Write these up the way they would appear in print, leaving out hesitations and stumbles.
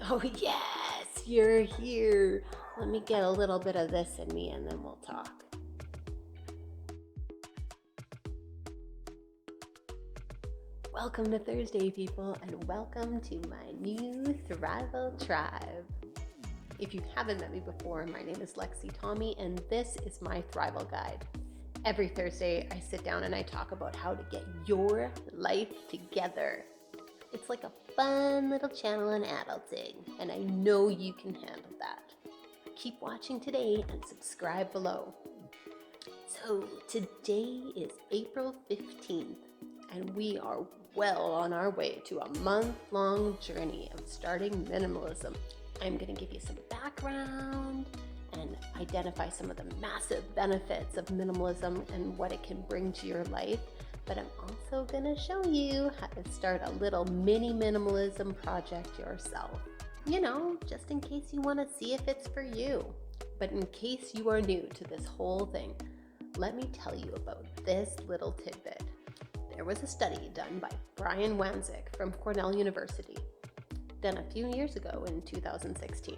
Oh, yes, you're here. Let me get a little bit of this in me and then we'll talk. Welcome to Thursday, people, and welcome to my new Thrival Tribe. If you haven't met me before, my name is Lexi Tommy, and this is my Thrival Guide. Every Thursday, I sit down and I talk about how to get your life together. It's like a fun little channel on adulting, and I know you can handle that. Keep watching today and subscribe below. So today is April 15th, and we are well on our way to a month-long journey of starting minimalism. I'm going to give you some background and identify some of the massive benefits of minimalism and what it can bring to your life. But I'm also going to show you how to start a little mini minimalism project yourself. You know, just in case you want to see if it's for you. But in case you are new to this whole thing, let me tell you about this little tidbit. There was a study done by Brian Wanzik from Cornell University, done a few years ago in 2016,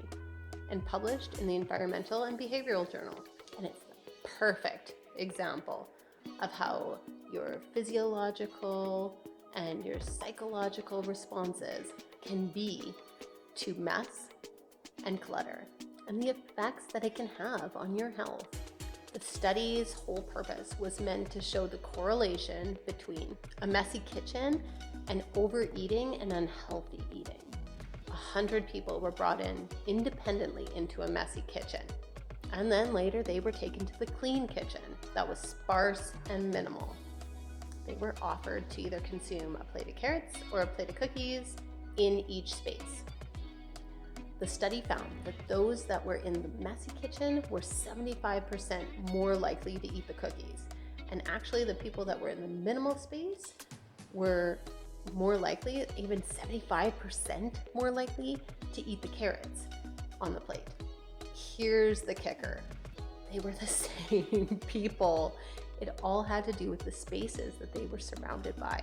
and published in the Environmental and Behavioral Journal. And it's the perfect example of how your physiological and your psychological responses can be to mess and clutter, and the effects that it can have on your health. The study's whole purpose was meant to show the correlation between a messy kitchen and overeating and unhealthy eating. 100 people were brought in independently into a messy kitchen, and then later they were taken to the clean kitchen that was sparse and minimal. They were offered to either consume a plate of carrots or a plate of cookies in each space. The study found that those that were in the messy kitchen were 75% more likely to eat the cookies. And actually the people that were in the minimal space were more likely, even 75% more likely to eat the carrots on the plate. Here's the kicker. They were the same people. It all had to do with the spaces that they were surrounded by.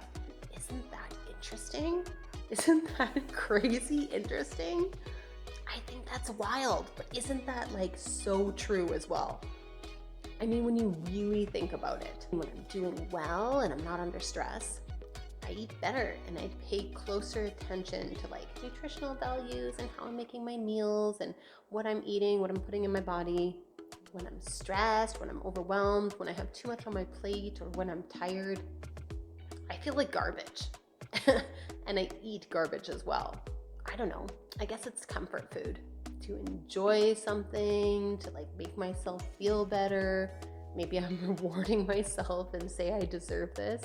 Isn't that interesting? Isn't that crazy interesting? I think that's wild, but isn't that like so true as well? I mean, when you really think about it, when I'm doing well and I'm not under stress, I eat better and I pay closer attention to like nutritional values and how I'm making my meals and what I'm eating, what I'm putting in my body. When I'm stressed, when I'm overwhelmed, when I have too much on my plate, or when I'm tired, I feel like garbage. And I eat garbage as well. I don't know. I guess it's comfort food. To enjoy something, to like make myself feel better. Maybe I'm rewarding myself and say I deserve this.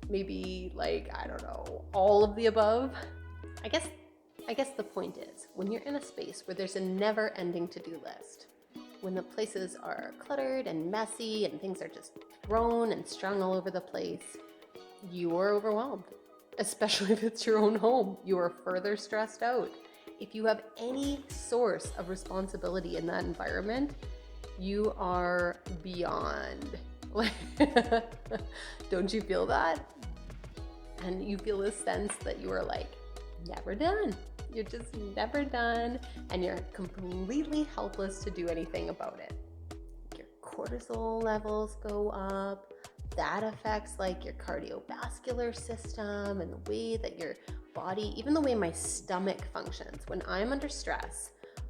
Maybe like, I don't know, all of the above. I guess the point is, when you're in a space where there's a never-ending to-do list, when the places are cluttered and messy and things are just thrown and strung all over the place, you are overwhelmed. Especially if it's your own home, you are further stressed out. If you have any source of responsibility in that environment, you are beyond. Don't you feel that? And you feel this sense that you are like, never done. You're just never done, and you're completely helpless to do anything about it. Your cortisol levels go up. That affects like your cardiovascular system and the way that your body, even the way my stomach functions. When I'm under stress,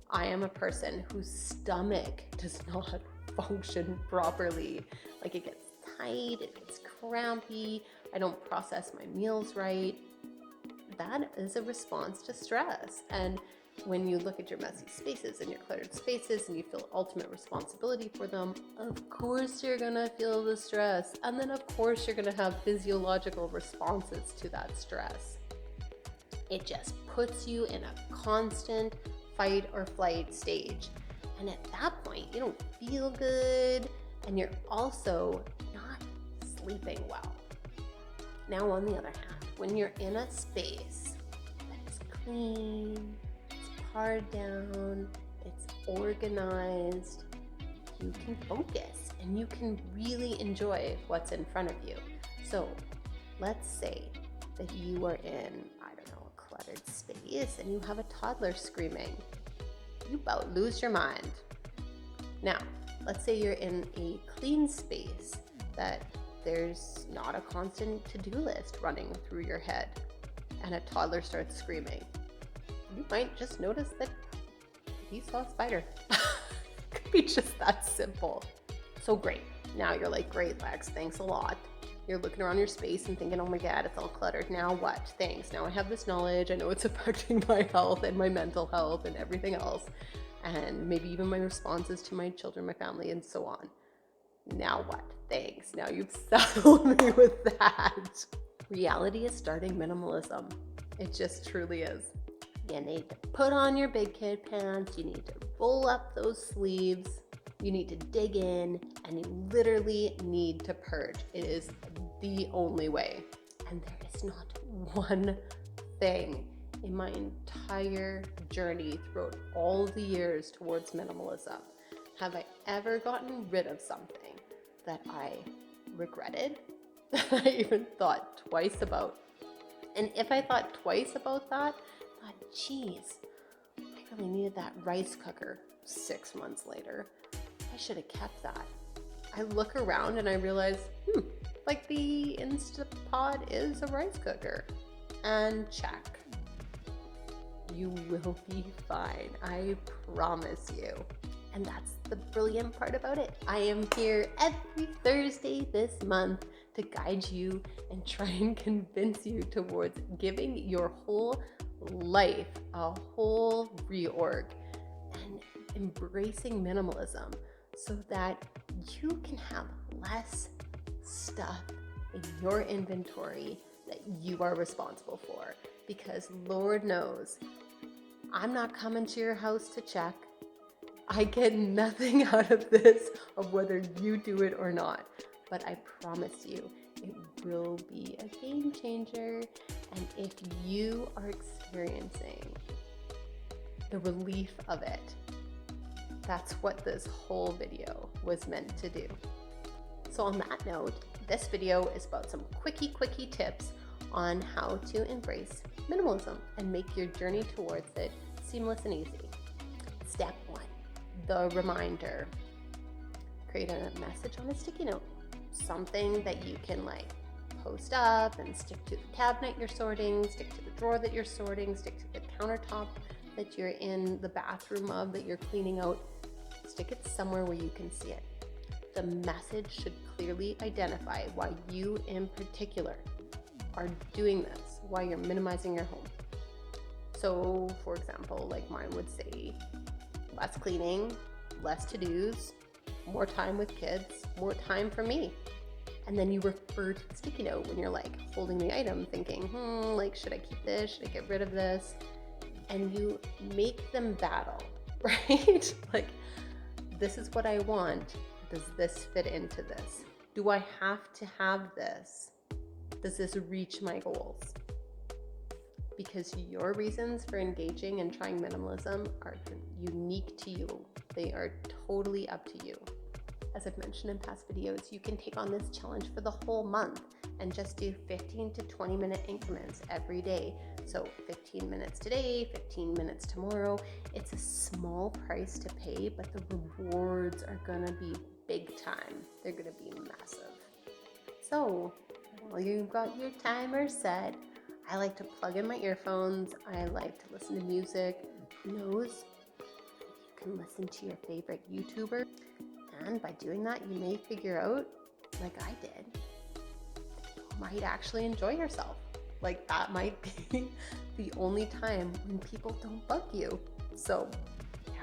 I am a person whose stomach does not function properly. Like it gets tight, it gets crampy, I don't process my meals right. That is a response to stress. And when you look at your messy spaces and your cluttered spaces and you feel ultimate responsibility for them, of course you're gonna feel the stress. And then of course you're gonna have physiological responses to that stress. It just puts you in a constant fight or flight stage. And at that point, you don't feel good and you're also not sleeping well. Now, on the other hand, when you're in a space that is clean, it's pared down, it's organized, you can focus and you can really enjoy what's in front of you. So let's say that you are in, I don't know, a cluttered cluttered space and you have a toddler screaming. You about lose your mind. Now, let's say you're in a clean space that there's not a constant to-do list running through your head and a toddler starts screaming. You might just notice that he saw a spider. Could be just that simple. So great. Now you're like, great, Lex, thanks a lot. You're looking around your space and thinking, oh my God, it's all cluttered. Now what? Thanks. Now I have this knowledge. I know it's affecting my health and my mental health and everything else. And maybe even my responses to my children, my family, and so on. Now what? Thanks. Now you've settled me with that. Reality is starting minimalism. It just truly is. You need to put on your big kid pants. You need to roll up those sleeves. You need to dig in, and you literally need to purge. It is the only way. And there is not one thing in my entire journey throughout all the years towards minimalism have I ever gotten rid of something that I regretted, that I even thought twice about. And if I thought twice about that, I thought, geez, I really needed that rice cooker 6 months later. I should have kept that. I look around and I realize, like the Instapot is a rice cooker. And check. You will be fine. I promise you. And that's the brilliant part about it. I am here every Thursday this month to guide you and try and convince you towards giving your whole life a whole reorg and embracing minimalism so that you can have less stuff in your inventory that you are responsible for. Because Lord knows, I'm not coming to your house to check. I get nothing out of this, of whether you do it or not. But I promise you, it will be a game changer. And if you are experiencing the relief of it, that's what this whole video was meant to do. So on that note, this video is about some quickie tips on how to embrace minimalism and make your journey towards it seamless and easy. Step 1, the reminder. Create a message on a sticky note, something that you can post up and stick to the cabinet you're sorting, stick to the drawer that you're sorting, stick to the countertop that you're in the bathroom of that you're cleaning out. Stick it somewhere where you can see it. The message should clearly identify why you in particular are doing this, why you're minimizing your home. So for example, like mine would say, less cleaning, less to-dos, more time with kids, more time for me. And then you refer to the sticky note when you're holding the item thinking, should I keep this? Should I get rid of this? And you make them battle, right? This is what I want. Does this fit into this? Do I have to have this? Does this reach my goals? Because your reasons for engaging and trying minimalism are unique to you. They are totally up to you. As I've mentioned in past videos, you can take on this challenge for the whole month and just do 15 to 20 minute increments every day. So 15 minutes today, 15 minutes tomorrow. It's a small price to pay, but the rewards are gonna be big time. They're gonna be massive. So while you've got your timer set, I like to plug in my earphones. I like to listen to music. Who knows? You can listen to your favorite YouTuber. And by doing that, you may figure out, like I did, you might actually enjoy yourself. That might be the only time when people don't bug you. So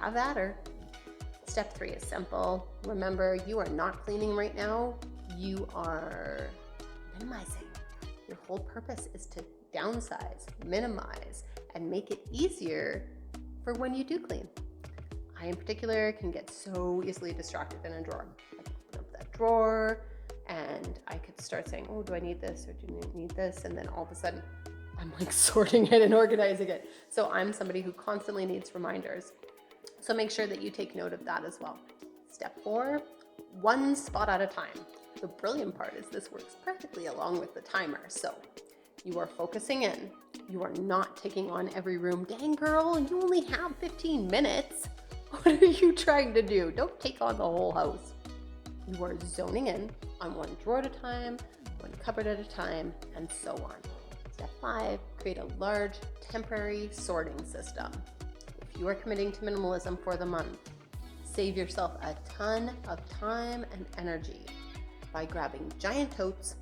have at her. Step 3 is simple. Remember, you are not cleaning right now. You are minimizing. Your whole purpose is to downsize, minimize, and make it easier for when you do clean. I, in particular, can get so easily distracted in a drawer. I can open up that drawer and I could start saying, oh, do I need this or do I need this? And then all of a sudden, I'm sorting it and organizing it. So I'm somebody who constantly needs reminders. So make sure that you take note of that as well. Step 4, one spot at a time. The brilliant part is this works perfectly along with the timer. So you are focusing in. You are not taking on every room. Dang girl, you only have 15 minutes. What are you trying to do? Don't take on the whole house. You are zoning in on one drawer at a time, one cupboard at a time, and so on. Step 5, create a large temporary sorting system. If you are committing to minimalism for the month, save yourself a ton of time and energy by grabbing giant totes,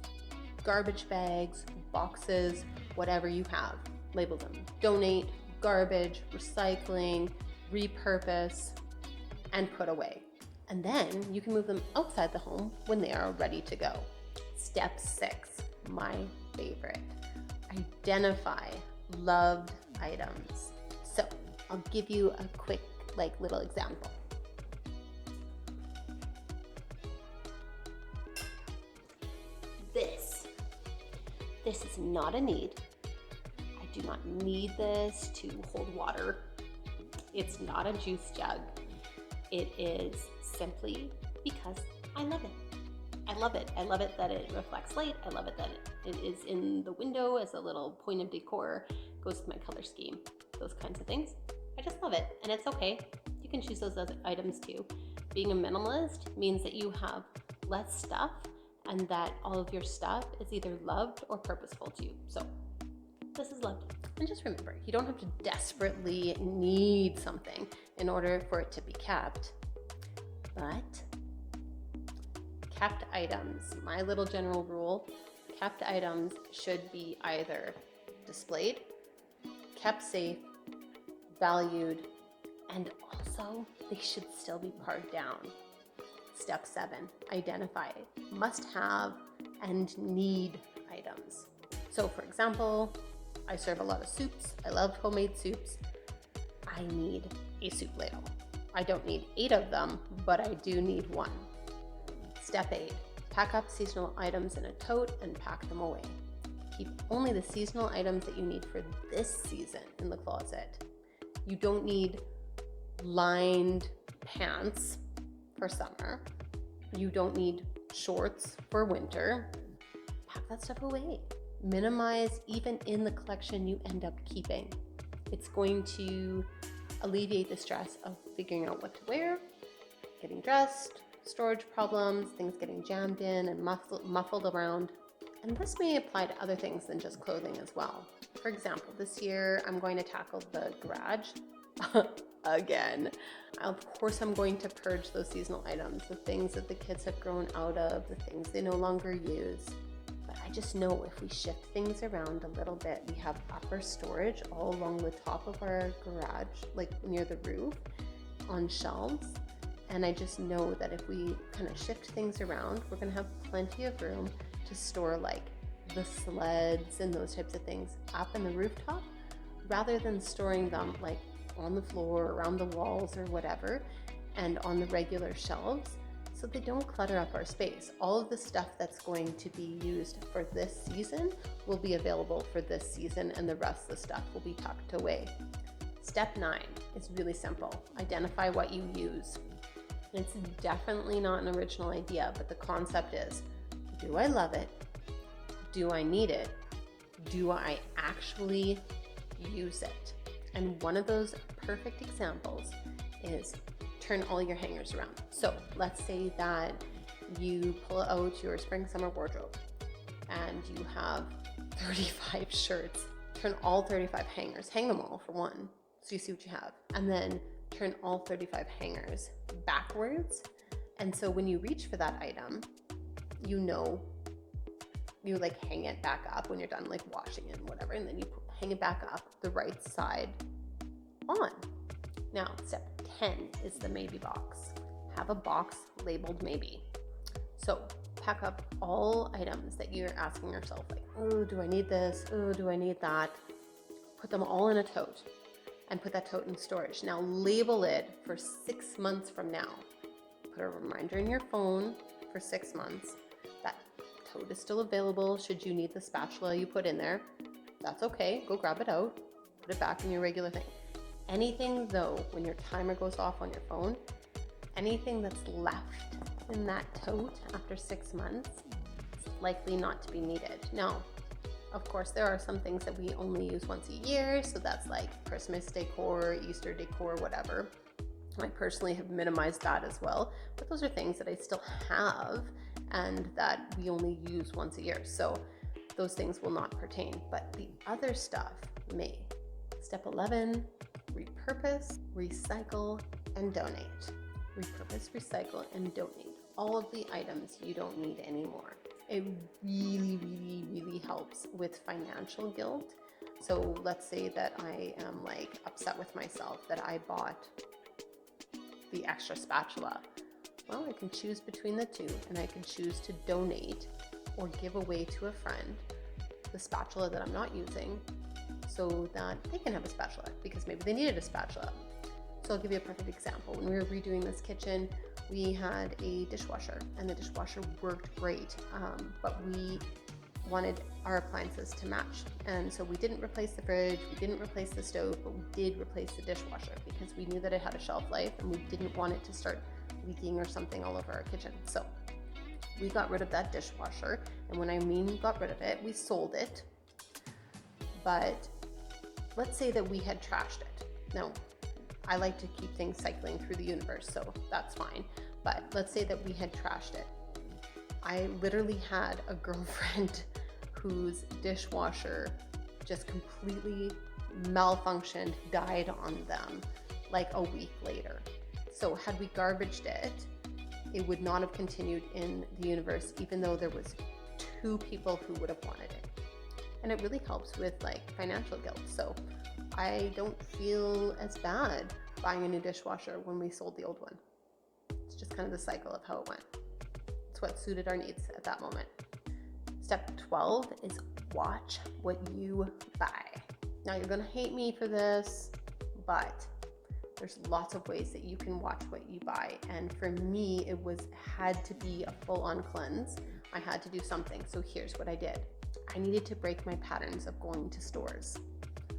garbage bags, boxes, whatever you have. Label them donate, garbage, recycling, repurpose, and put away. And then you can move them outside the home when they are ready to go. Step 6, my favorite. Identify loved items. So I'll give you a quick little example. This is not a need. I do not need this to hold water. It's not a juice jug. It is simply because I love it. I love it. I love it that it reflects light. I love it that it is in the window as a little point of decor, goes with my color scheme, those kinds of things. I just love it, and it's okay. You can choose those other items too. Being a minimalist means that you have less stuff and that all of your stuff is either loved or purposeful to you. So this is loved. And just remember, you don't have to desperately need something in order for it to be kept. But kept items, my little general rule, kept items should be either displayed, kept safe, valued, and also they should still be pared down. Step 7, identify must-have and need items. So for example, I serve a lot of soups. I love homemade soups. I need a soup ladle. I don't need 8 of them, but I do need 1. Step 8, pack up seasonal items in a tote and pack them away. Keep only the seasonal items that you need for this season in the closet. You don't need lined pants for summer. You don't need shorts for winter. Pack that stuff away. Minimize even in the collection you end up keeping. It's going to alleviate the stress of figuring out what to wear, getting dressed, storage problems, things getting jammed in and muffled around. And this may apply to other things than just clothing as well. For example, this year I'm going to tackle the garage again. Of course, I'm going to purge those seasonal items, the things that the kids have grown out of, the things they no longer use. But I just know if we shift things around a little bit, we have upper storage all along the top of our garage, like near the roof on shelves. And I just know that if we kind of shift things around, we're going to have plenty of room to store like the sleds and those types of things up in the rooftop, rather than storing them like on the floor, around the walls or whatever, and on the regular shelves, so they don't clutter up our space. All of the stuff that's going to be used for this season will be available for this season, and the rest of the stuff will be tucked away. Step 9 is really simple. Identify what you use. It's definitely not an original idea, but the concept is, do I love it? Do I need it? Do I actually use it? And one of those perfect examples is turn all your hangers around. So let's say that you pull out your spring summer wardrobe and you have 35 shirts. Turn all 35 hangers, hang them all for one, so you see what you have. And then turn all 35 hangers backwards. And so when you reach for that item, you know, you like hang it back up when you're done like washing it and whatever, and then you hang it back up the right side on. Now, step 10 is the maybe box. Have a box labeled maybe. So pack up all items that you're asking yourself, like, oh, do I need this? Oh, do I need that? Put them all in a tote and put that tote in storage. Now label it for 6 months from now. Put a reminder in your phone for 6 months. That tote is still available should you need the spatula you put in there. That's okay, go grab it out, put it back in your regular thing. Anything though, when your timer goes off on your phone, anything that's left in that tote after 6 months is likely not to be needed. Now, Of course, there are some things that we only use once a year, so that's like Christmas decor, Easter decor, whatever. I personally have minimized that as well, but those are things that I still have and that we only use once a year, so those things will not pertain, but the other stuff may. Step 11, repurpose, recycle, and donate. Repurpose, recycle, and donate all of the items you don't need anymore. It really, really, really helps with financial guilt. So let's say that I am like upset with myself that I bought the extra spatula. Well, I can choose between the two, and I can choose to donate or give away to a friend the spatula that I'm not using so that they can have a spatula because maybe they needed a spatula. So I'll give you a perfect example. When we were redoing this kitchen, we had a dishwasher, and the dishwasher worked great, but we wanted our appliances to match. And so we didn't replace the fridge, we didn't replace the stove, but we did replace the dishwasher because we knew that it had a shelf life and we didn't want it to start leaking or something all over our kitchen. So we got rid of that dishwasher, and when I mean got rid of it, we sold it. But let's say that we had trashed it. Now, I like to keep things cycling through the universe, so that's fine. But let's say that we had trashed it. I literally had a girlfriend whose dishwasher just completely malfunctioned, died on them like a week later. So had we garbaged it, it would not have continued in the universe, even though there was 2 people who would have wanted it. And it really helps with like financial guilt. So I don't feel as bad buying a new dishwasher when we sold the old one. It's just kind of the cycle of how it went. It's what suited our needs at that moment. Step 12 is watch what you buy. Now you're gonna hate me for this, but there's lots of ways that you can watch what you buy. And for me, it had to be a full-on cleanse. I had to do something. So here's what I did. I needed to break my patterns of going to stores.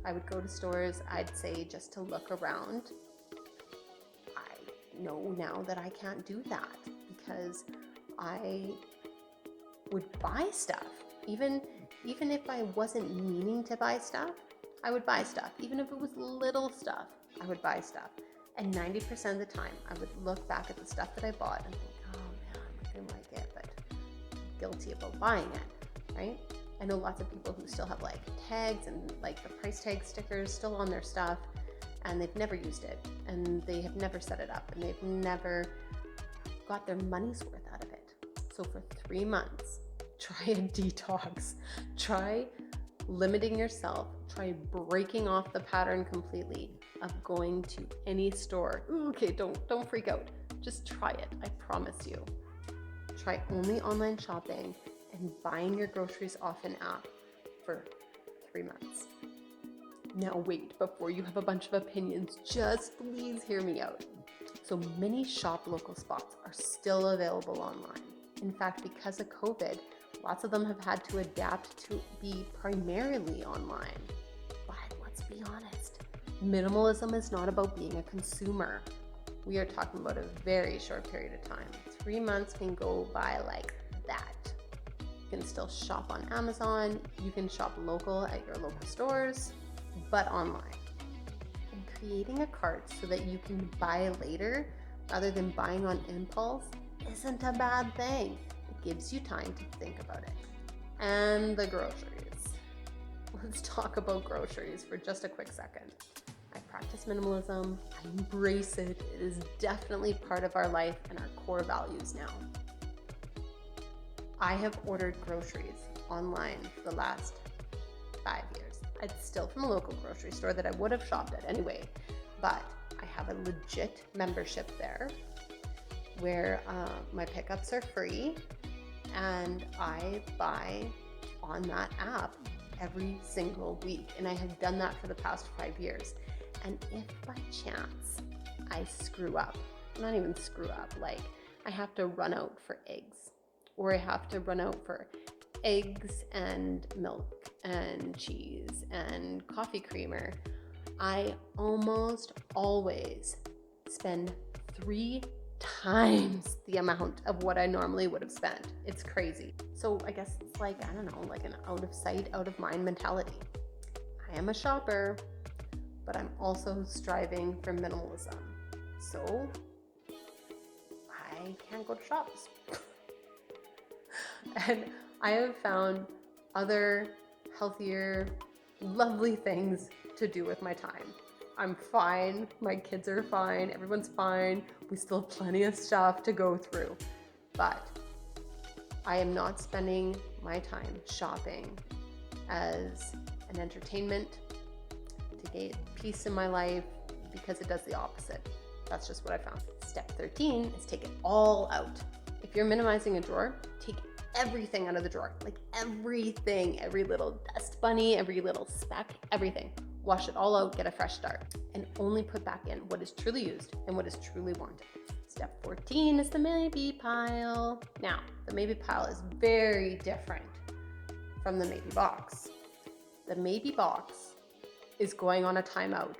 I would go to stores, I'd say, just to look around. I know now that I can't do that because I would buy stuff. Even if I wasn't meaning to buy stuff, I would buy stuff. Even if it was little stuff, I would buy stuff. And 90% of the time, I would look back at the stuff that I bought and think, oh man, I didn't like it, but I'm guilty about buying it, right? I know lots of people who still have like tags and like the price tag stickers still on their stuff, and they've never used it, and they have never set it up, and they've never got their money's worth out of it. So for 3 months, try a detox. Try limiting yourself. Try breaking off the pattern completely of going to any store. Ooh, okay, don't freak out. Just try it. I promise you. Try only online shopping and buying your groceries off an app for 3 months. Now wait, before you have a bunch of opinions, just please hear me out. So many shop local spots are still available online. In fact, because of COVID, lots of them have had to adapt to be primarily online. But let's be honest, minimalism is not about being a consumer. We are talking about a very short period of time. 3 months can go by like that. You can still shop on Amazon, you can shop local at your local stores, but online. And creating a cart so that you can buy later rather than buying on impulse isn't a bad thing. It gives you time to think about it. And the groceries. Let's talk about groceries for just a quick second. I practice minimalism, I embrace it. It is definitely part of our life and our core values now. I have ordered groceries online for the last 5 years. It's still from a local grocery store that I would have shopped at anyway, but I have a legit membership there where my pickups are free, and I buy on that app every single week, and I have done that for the past 5 years. And if by chance I screw up, not even screw up, like I have to run out for eggs, or I have to run out for eggs and milk and cheese and coffee creamer, I almost always spend 3 times the amount of what I normally would have spent. It's crazy. So I guess it's like, I don't know, like an out of sight, out of mind mentality. I am a shopper, but I'm also striving for minimalism. So I can't go to shops. And I have found other healthier, lovely things to do with my time. I'm fine, my kids are fine, everyone's fine, we still have plenty of stuff to go through. But I am not spending my time shopping as an entertainment, to get peace in my life, because it does the opposite. That's just what I found. Step 13 is take it all out. If you're minimizing a drawer, take everything out of the drawer, like everything, every little dust bunny, every little speck, everything. Wash it all out, get a fresh start, and only put back in what is truly used and what is truly wanted. Step 14 is the maybe pile. Now, the maybe pile is very different from the maybe box. The maybe box is going on a timeout.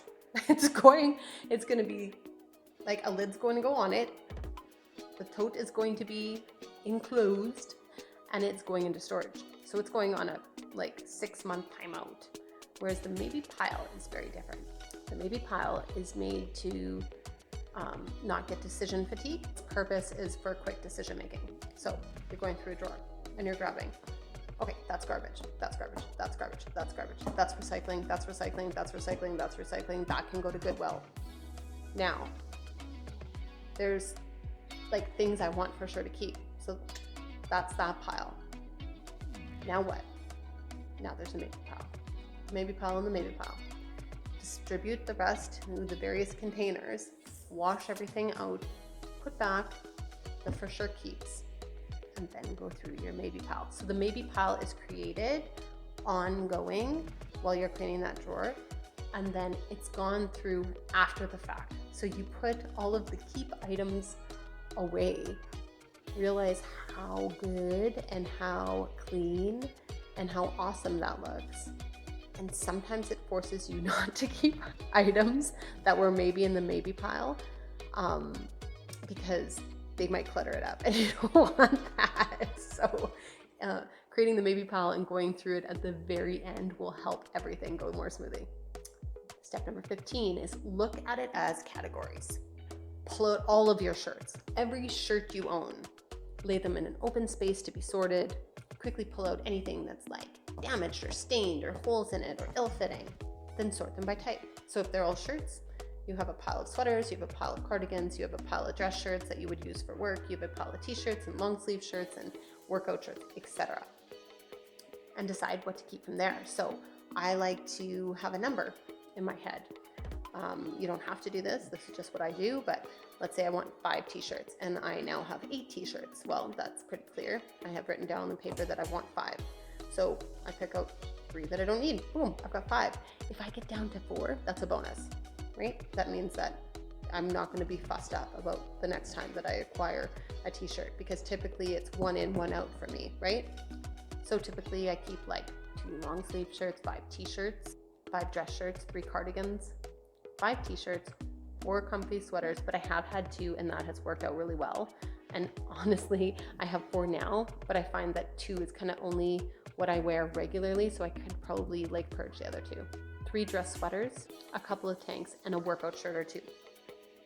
It's going to be like a lid's going to go on it. The tote is going to be enclosed and it's going into storage. So it's going on a 6-month timeout. Whereas the maybe pile is very different. The maybe pile is made to not get decision fatigue. Its purpose is for quick decision making. So you're going through a drawer and you're grabbing, okay, that's garbage, that's garbage, that's garbage, that's garbage, that's recycling, that's recycling, that's recycling, that's recycling, that can go to Goodwill. Now, there's things I want for sure to keep. So that's that pile. Now what? Now there's a maybe pile. Maybe pile and the maybe pile. Distribute the rest to the various containers, wash everything out, put back the for sure keeps, and then go through your maybe pile. So the maybe pile is created ongoing while you're cleaning that drawer, and then it's gone through after the fact. So you put all of the keep items away, realize how good and how clean and how awesome that looks. And sometimes it forces you not to keep items that were maybe in the maybe pile, because they might clutter it up and you don't want that. So creating the maybe pile and going through it at the very end will help everything go more smoothly. Step number 15 is look at it as categories. Pull out all of your shirts, every shirt you own, lay them in an open space to be sorted. Quickly pull out anything that's damaged or stained or holes in it or ill-fitting, then sort them by type. So if they're all shirts, you have a pile of sweaters, you have a pile of cardigans, you have a pile of dress shirts that you would use for work, you have a pile of t-shirts and long sleeve shirts and workout shirts, etc. And decide what to keep from there. So I like to have a number in my head. You don't have to do this is just what I do, but let's say I want 5 t-shirts and I now have 8 t-shirts. Well, that's pretty clear. I have written down on the paper that I want 5. So I pick out 3 that I don't need. Boom, I've got 5. If I get down to 4, that's a bonus, right? That means that I'm not going to be fussed up about the next time that I acquire a t-shirt, because typically it's 1 in, 1 out for me, right? So typically I keep 2 long sleeve shirts, 5 t-shirts, 5 dress shirts, 3 cardigans, 5 t-shirts, 4 comfy sweaters, but I have had 2 and that has worked out really well. And honestly, I have 4 now, but I find that 2 is kind of only what I wear regularly, so I could probably purge the other 2. 3 dress sweaters, a couple of tanks, and a workout shirt or 2.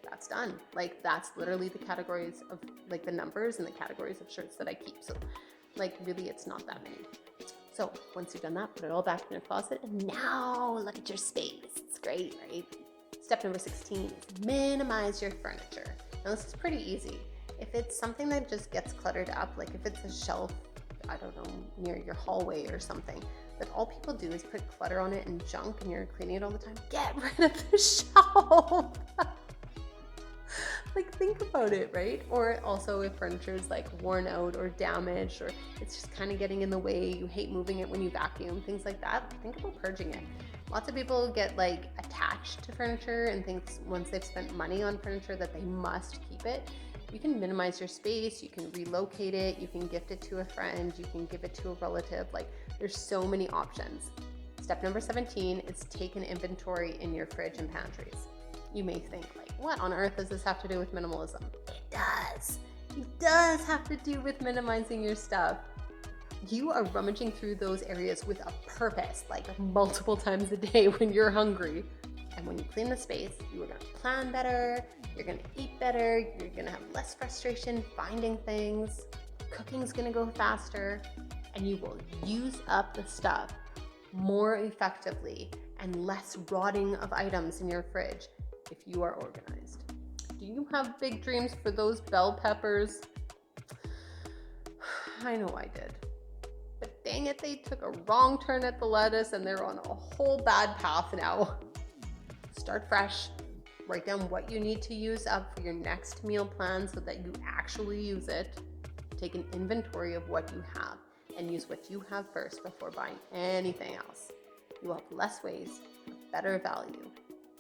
That's done. That's literally the categories of the numbers and the categories of shirts that I keep. So really it's not that many. So once you've done that, put it all back in your closet, and now look at your space. It's great, right? Step number 16 is minimize your furniture. Now this is pretty easy. If it's something that just gets cluttered up, if it's a shelf, I don't know, near your hallway or something, that all people do is put clutter on it and junk and you're cleaning it all the time, get rid of the shelf. Think about it, right? Or also if furniture is worn out or damaged, or it's just kind of getting in the way, you hate moving it when you vacuum, things like that, think about purging it. Lots of people get attached to furniture and think once they've spent money on furniture that they must keep it. You can minimize your space, you can relocate it, you can gift it to a friend, you can give it to a relative. There's so many options. Step number 17 is take an inventory in your fridge and pantries. You may think, like, what on earth does this have to do with minimalism? It does. It does have to do with minimizing your stuff. You are rummaging through those areas with a purpose, like multiple times a day when you're hungry. And when you clean the space, you are going to plan better, you're going to eat better, you're going to have less frustration finding things, cooking's going to go faster, and you will use up the stuff more effectively and less rotting of items in your fridge if you are organized. Do you have big dreams for those bell peppers? I know I did. But dang it, they took a wrong turn at the lettuce and they're on a whole bad path now. Start fresh. Write down what you need to use up for your next meal plan so that you actually use it. Take an inventory of what you have and use what you have first before buying anything else. You will have less waste, better value,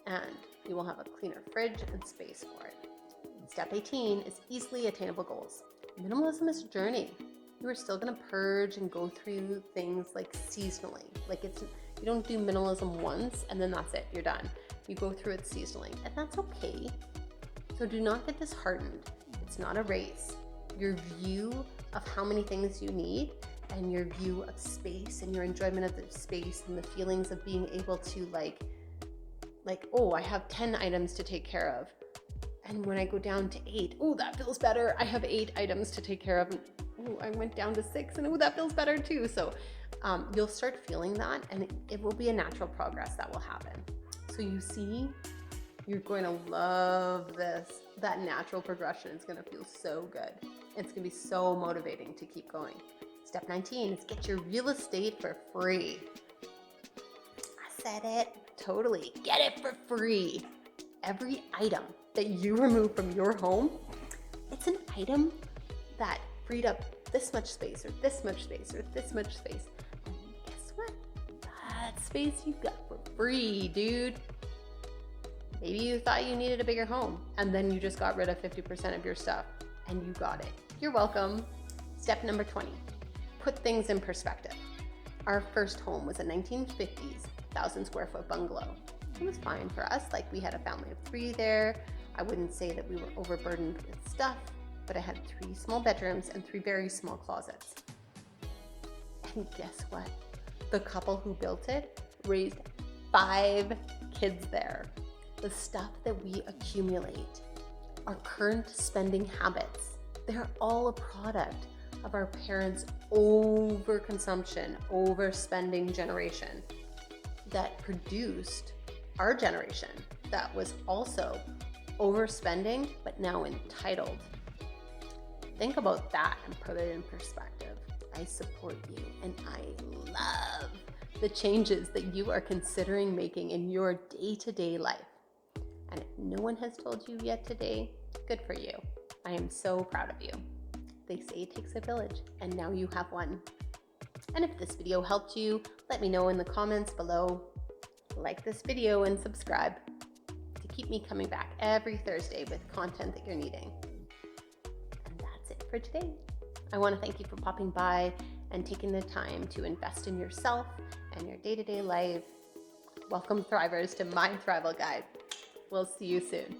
and you will have a cleaner fridge and space for it. Step 18 is easily attainable goals. Minimalism is a journey. You are still going to purge and go through things like seasonally. Like you don't do minimalism once and then that's it, you're done. You go through it seasonally, and that's okay. So do not get disheartened. It's not a race. Your view of how many things you need and your view of space and your enjoyment of the space and the feelings of being able to like, oh, I have 10 items to take care of. And when I go down to 8, oh, that feels better. I have 8 items to take care of. Oh, I went down to 6 and oh, that feels better too. So you'll start feeling that and it will be a natural progress that will happen. So you see, you're going to love this. That natural progression is going to feel so good. It's going to be so motivating to keep going. Step 19 is get your real estate for free. I said it, totally. Get it for free. Every item that you remove from your home, it's an item that freed up this much space or this much space or this much space. And guess what? That space you got for free, dude. Maybe you thought you needed a bigger home and then you just got rid of 50% of your stuff and you got it. You're welcome. Step number 20, put things in perspective. Our first home was a 1950s 1,000 square foot bungalow. It was fine for us. Like we had a family of 3 there. I wouldn't say that we were overburdened with stuff, but I had 3 small bedrooms and 3 very small closets. And guess what? The couple who built it raised 5 kids there. The stuff that we accumulate, our current spending habits, they're all a product of our parents' overconsumption, overspending generation that produced our generation that was also overspending, but now entitled. Think about that and put it in perspective. I support you and I love the changes that you are considering making in your day-to-day life. And if no one has told you yet today, good for you. I am so proud of you. They say it takes a village, and now you have one. And if this video helped you, let me know in the comments below. Like this video and subscribe to keep me coming back every Thursday with content that you're needing. And that's it for today. I want to thank you for popping by and taking the time to invest in yourself and your day-to-day life. Welcome, Thrivers, to my Thrival Guide. We'll see you soon.